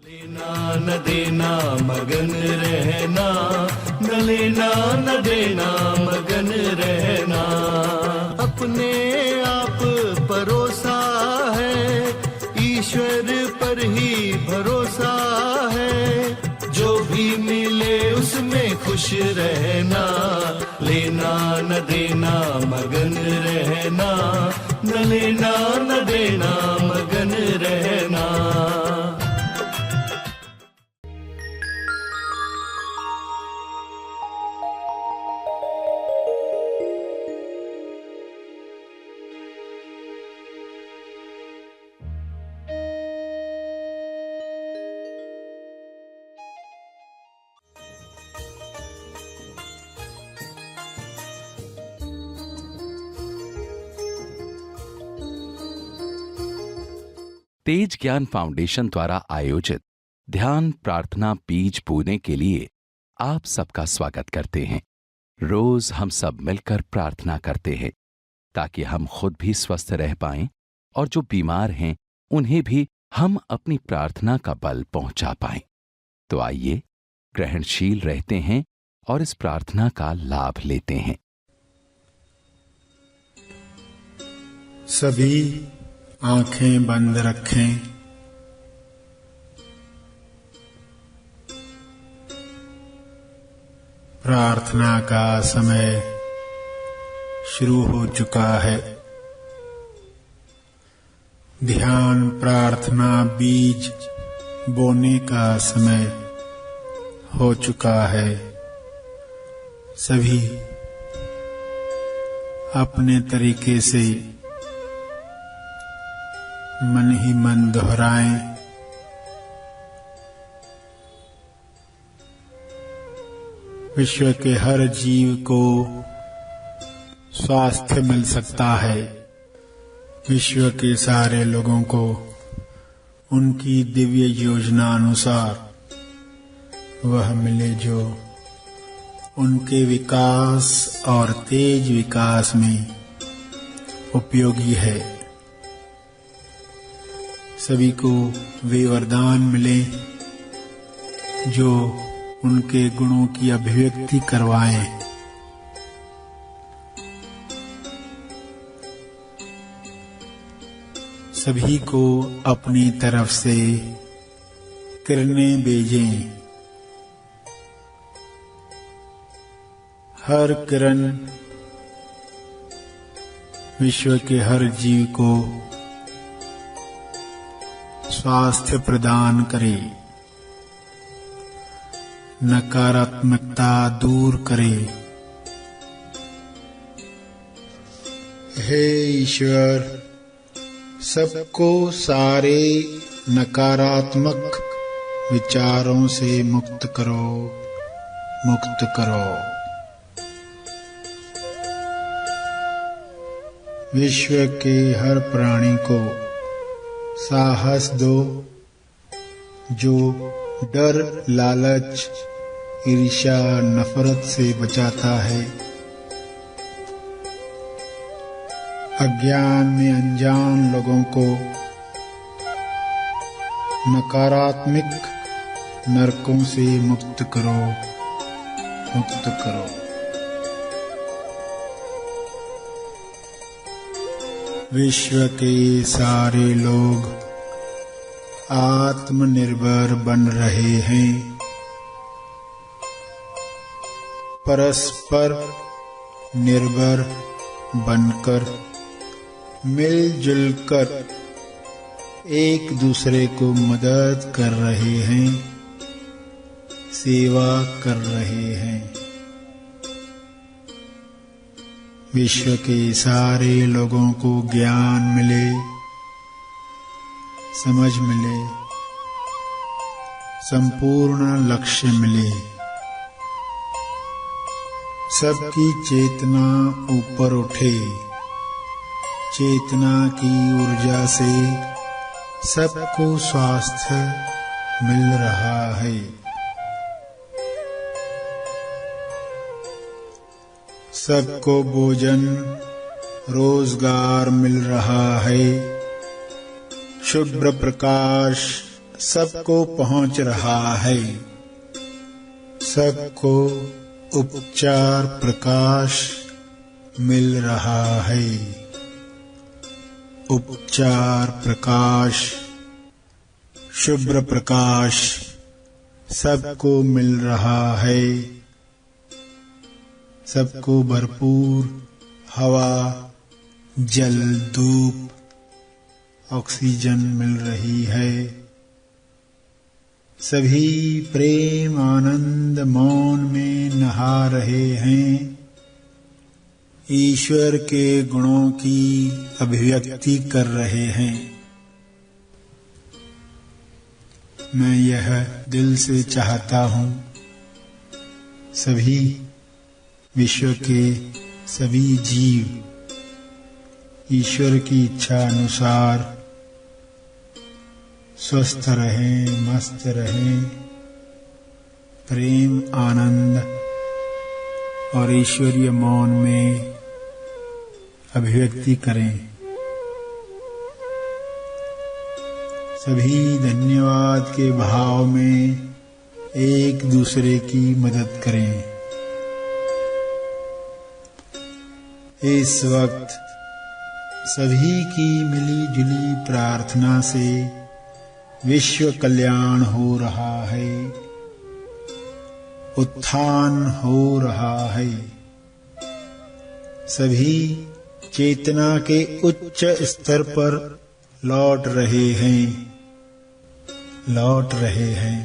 लेना न देना मगन रहना, न लेना न देना मगन रहना। अपने आप परोसा है, ईश्वर पर ही भरोसा है। जो भी मिले उसमें खुश रहना, लेना न देना मगन रहना, न लेना न देना मगन रहना। तेज ज्ञान फाउंडेशन द्वारा आयोजित ध्यान प्रार्थना बीज बोने के लिए आप सबका स्वागत करते हैं। रोज हम सब मिलकर प्रार्थना करते हैं ताकि हम खुद भी स्वस्थ रह पाएं और जो बीमार हैं उन्हें भी हम अपनी प्रार्थना का बल पहुंचा पाएं। तो आइए ग्रहणशील रहते हैं और इस प्रार्थना का लाभ लेते हैं। सभी आंखें बंद रखें। प्रार्थना का समय शुरू हो चुका है। ध्यान प्रार्थना बीज बोने का समय हो चुका है। सभी अपने तरीके से मन ही मन दोहराएं, विश्व के हर जीव को स्वास्थ्य मिल सकता है। विश्व के सारे लोगों को उनकी दिव्य योजना अनुसार वह मिले जो उनके विकास और तेज विकास में उपयोगी है। सभी को वे वरदान मिले जो उनके गुणों की अभिव्यक्ति करवाएं। सभी को अपनी तरफ से किरणें भेजें। हर किरण विश्व के हर जीव को स्वास्थ्य प्रदान करे, नकारात्मकता दूर करे। हे ईश्वर, सबको सारे नकारात्मक विचारों से मुक्त करो, मुक्त करो। विश्व के हर प्राणी को साहस दो जो डर, लालच, ईर्ष्या, नफरत से बचाता है। अज्ञान में अनजान लोगों को नकारात्मक नरकों से मुक्त करो, मुक्त करो। विश्व के सारे लोग आत्मनिर्भर बन रहे हैं। परस्पर निर्भर बनकर मिलजुल कर एक दूसरे को मदद कर रहे हैं, सेवा कर रहे हैं। विश्व के सारे लोगों को ज्ञान मिले, समझ मिले, संपूर्ण लक्ष्य मिले। सबकी चेतना ऊपर उठे। चेतना की ऊर्जा से सबको स्वास्थ्य मिल रहा है। सबको भोजन, रोजगार मिल रहा है। शुभ्र प्रकाश सबको पहुंच रहा है। सबको उपचार प्रकाश मिल रहा है। उपचार प्रकाश, शुभ्र प्रकाश सबको मिल रहा है। सबको भरपूर हवा, जल, धूप, ऑक्सीजन मिल रही है। सभी प्रेम आनंद मौन में नहा रहे हैं। ईश्वर के गुणों की अभिव्यक्ति कर रहे हैं। मैं यह दिल से चाहता हूँ, सभी विश्व के सभी जीव ईश्वर की इच्छा अनुसार स्वस्थ रहें, मस्त रहें, प्रेम आनंद और ईश्वरीय मौन में अभिव्यक्ति करें। सभी धन्यवाद के भाव में एक दूसरे की मदद करें। इस वक्त सभी की मिली जुली प्रार्थना से विश्व कल्याण हो रहा है, उत्थान हो रहा है। सभी चेतना के उच्च स्तर पर लौट रहे हैं, लौट रहे हैं।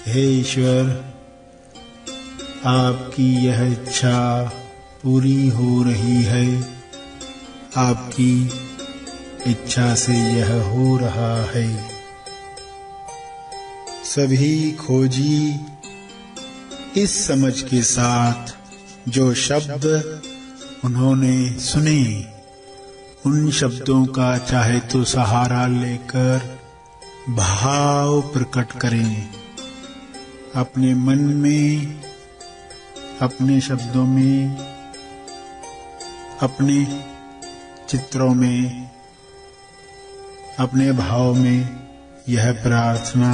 हे ईश्वर, आपकी यह इच्छा पूरी हो रही है। आपकी इच्छा से यह हो रहा है। सभी खोजी इस समझ के साथ जो शब्द उन्होंने सुने, उन शब्दों का चाहे तो सहारा लेकर भाव प्रकट करें। अपने मन में, अपने शब्दों में, अपने चित्रों में, अपने भाव में यह प्रार्थना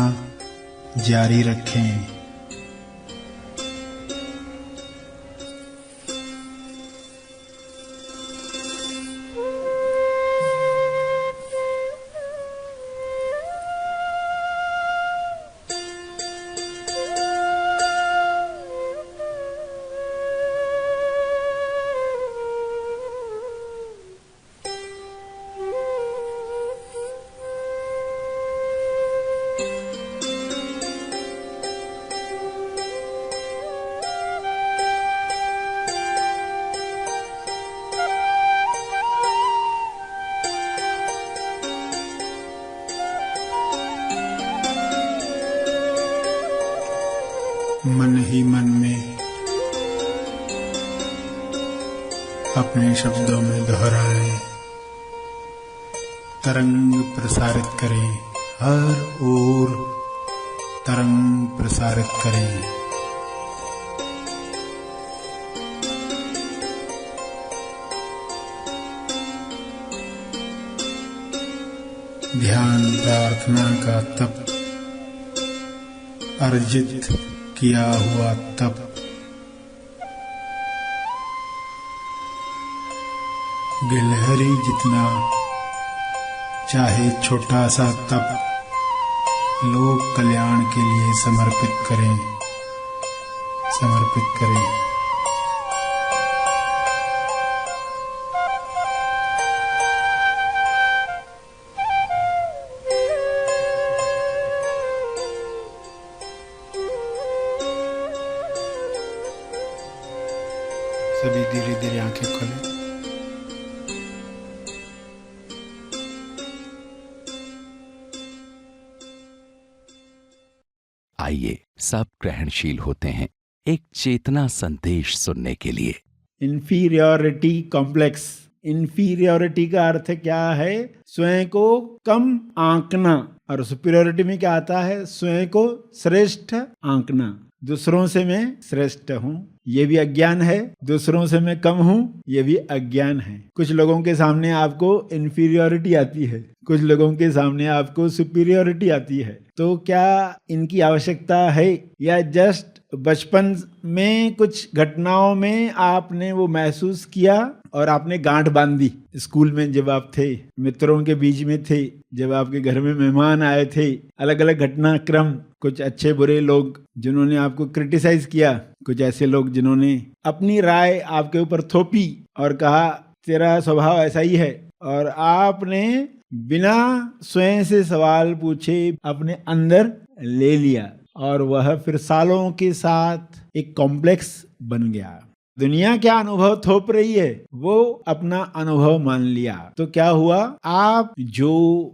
जारी रखें। मन ही मन में अपने शब्दों में दोहराएं, तरंग प्रसारित करें, हर ओर तरंग प्रसारित करें। ध्यान प्रार्थना का तप, अर्जित किया हुआ तप, गिलहरी जितना चाहे छोटा सा तप लोक कल्याण के लिए समर्पित करें, समर्पित करें। सभी धीरे धीरे आंखें खोलें। आइए सब ग्रहणशील होते हैं एक चेतना संदेश सुनने के लिए। Inferiority complex. इंफीरियोरिटी का अर्थ क्या है? स्वयं को कम आंकना। और सुपीरियोरिटी में क्या आता है? स्वयं को श्रेष्ठ आंकना। दूसरों से मैं श्रेष्ठ हूँ, ये भी अज्ञान है। दूसरों से मैं कम हूँ, ये भी अज्ञान है। कुछ लोगों के सामने आपको इंफीरियोरिटी आती है, कुछ लोगों के सामने आपको सुपीरियोरिटी आती है, तो क्या इनकी आवश्यकता है, या जस्ट बचपन में कुछ घटनाओं में आपने वो महसूस किया और आपने गांठ बांध दी? स्कूल में जब आप थे, मित्रों के बीच में थे, जब आपके घर में मेहमान आए थे, अलग अलग घटनाक्रम, कुछ अच्छे बुरे लोग जिन्होंने आपको क्रिटिसाइज किया, कुछ ऐसे लोग जिन्होंने अपनी राय आपके ऊपर थोपी और कहा तेरा स्वभाव ऐसा ही है, और आपने बिना स्वयं से सवाल पूछे अपने अंदर ले लिया, और वह फिर सालों के साथ एक कॉम्प्लेक्स बन गया। दुनिया क्या अनुभव थोप रही है, वो अपना अनुभव मान लिया, तो क्या हुआ, आप जो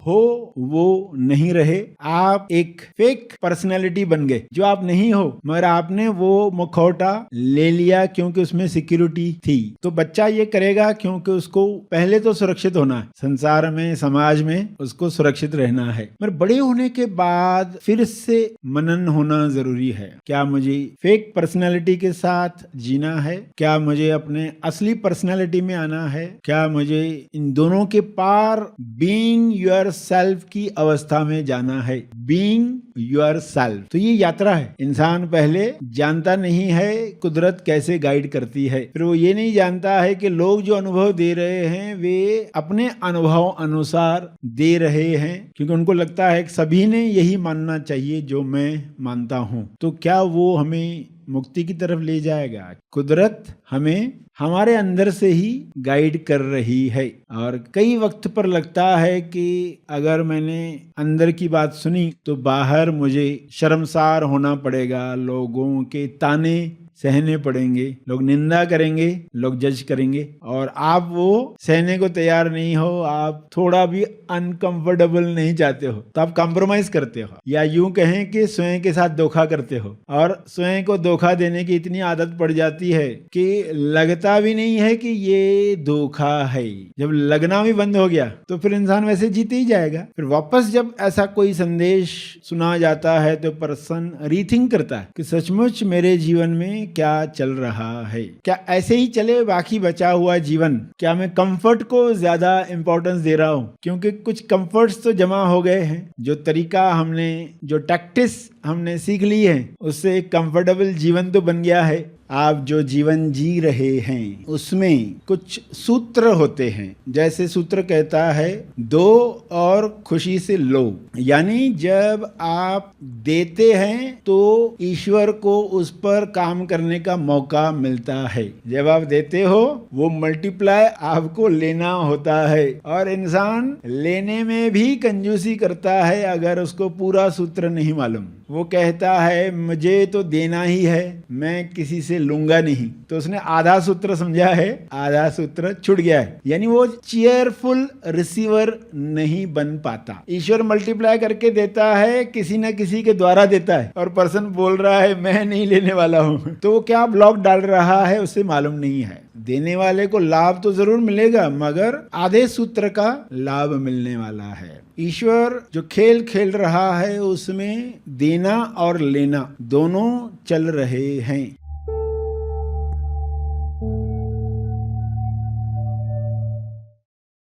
हो वो नहीं रहे, आप एक फेक पर्सनैलिटी बन गए जो आप नहीं हो, मगर आपने वो मुखौटा ले लिया क्योंकि उसमें सिक्योरिटी थी। तो बच्चा ये करेगा क्योंकि उसको पहले तो सुरक्षित होना है, संसार में, समाज में उसको सुरक्षित रहना है, मगर बड़े होने के बाद फिर से मनन होना जरूरी है। क्या मुझे फेक पर्सनैलिटी के साथ जीना है, क्या मुझे अपने असली पर्सनालिटी में आना है, क्या मुझे इन दोनों के पार बीइंग योर सेल्फ की अवस्था में जाना है, बीइंग योर सेल्फ। तो ये यात्रा है। इंसान पहले जानता नहीं है कुदरत कैसे गाइड करती है, फिर वो ये नहीं जानता है कि लोग जो अनुभव दे रहे हैं वे अपने अनुभव अनुसार दे रहे हैं, क्योंकि उनको लगता है कि सभी ने यही मानना चाहिए जो मैं मानता हूं। तो क्या वो हमें मुक्ति की तरफ ले जाएगा? कुदरत हमें हमारे अंदर से ही गाइड कर रही है, और कई वक्त पर लगता है कि अगर मैंने अंदर की बात सुनी तो बाहर मुझे शर्मसार होना पड़ेगा, लोगों के ताने सहने पड़ेंगे, लोग निंदा करेंगे, लोग जज करेंगे, और आप वो सहने को तैयार नहीं हो, आप थोड़ा भी अनकंफर्टेबल नहीं चाहते हो, तो आप कॉम्प्रोमाइज करते हो, या यूं कहें कि स्वयं के साथ धोखा करते हो, और स्वयं को धोखा देने की इतनी आदत पड़ जाती है कि लगता भी नहीं है कि ये धोखा है। जब लगना भी बंद हो गया तो फिर इंसान वैसे जीते ही जाएगा। फिर वापस जब ऐसा कोई संदेश सुना जाता है तो पर्सन रीथिंक करता है कि सचमुच मेरे जीवन में क्या चल रहा है, क्या ऐसे ही चले बाकी बचा हुआ जीवन, क्या मैं कंफर्ट को ज्यादा इंपॉर्टेंस दे रहा हूं, क्योंकि कुछ कंफर्ट्स तो जमा हो गए हैं, जो तरीका हमने, जो टैक्टिस हमने सीख ली है, उससे एक कंफर्टेबल जीवन तो बन गया है। आप जो जीवन जी रहे हैं उसमें कुछ सूत्र होते हैं, जैसे सूत्र कहता है दो और खुशी से लो, यानी जब आप देते हैं तो ईश्वर को उस पर काम करने का मौका मिलता है। जब आप देते हो वो मल्टीप्लाई आपको लेना होता है, और इंसान लेने में भी कंजूसी करता है अगर उसको पूरा सूत्र नहीं मालूम। वो कहता है मुझे तो देना ही है, मैं किसी से लूंगा नहीं, तो उसने आधा सूत्र समझा है, आधा सूत्र छूट गया है, यानी वो चीयरफुल रिसीवर नहीं बन पाता। ईश्वर मल्टीप्लाई करके देता है, किसी न किसी के द्वारा देता है, और पर्सन बोल रहा है मैं नहीं लेने वाला हूं, तो वो क्या ब्लॉक डाल रहा है उसे मालूम नहीं है। देने वाले को लाभ तो जरूर मिलेगा, मगर आधे सूत्र का लाभ मिलने वाला है। ईश्वर जो खेल खेल रहा है उसमें देना और लेना दोनों चल रहे हैं।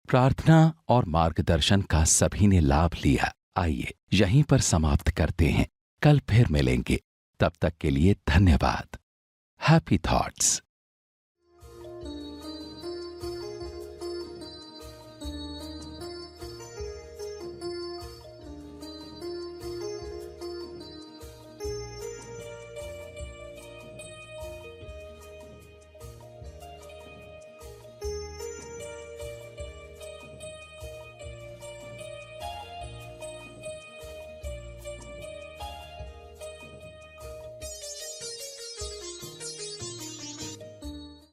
प्रार्थना और मार्गदर्शन का सभी ने लाभ लिया। आइए यहीं पर समाप्त करते हैं, कल फिर मिलेंगे, तब तक के लिए धन्यवाद। Happy thoughts.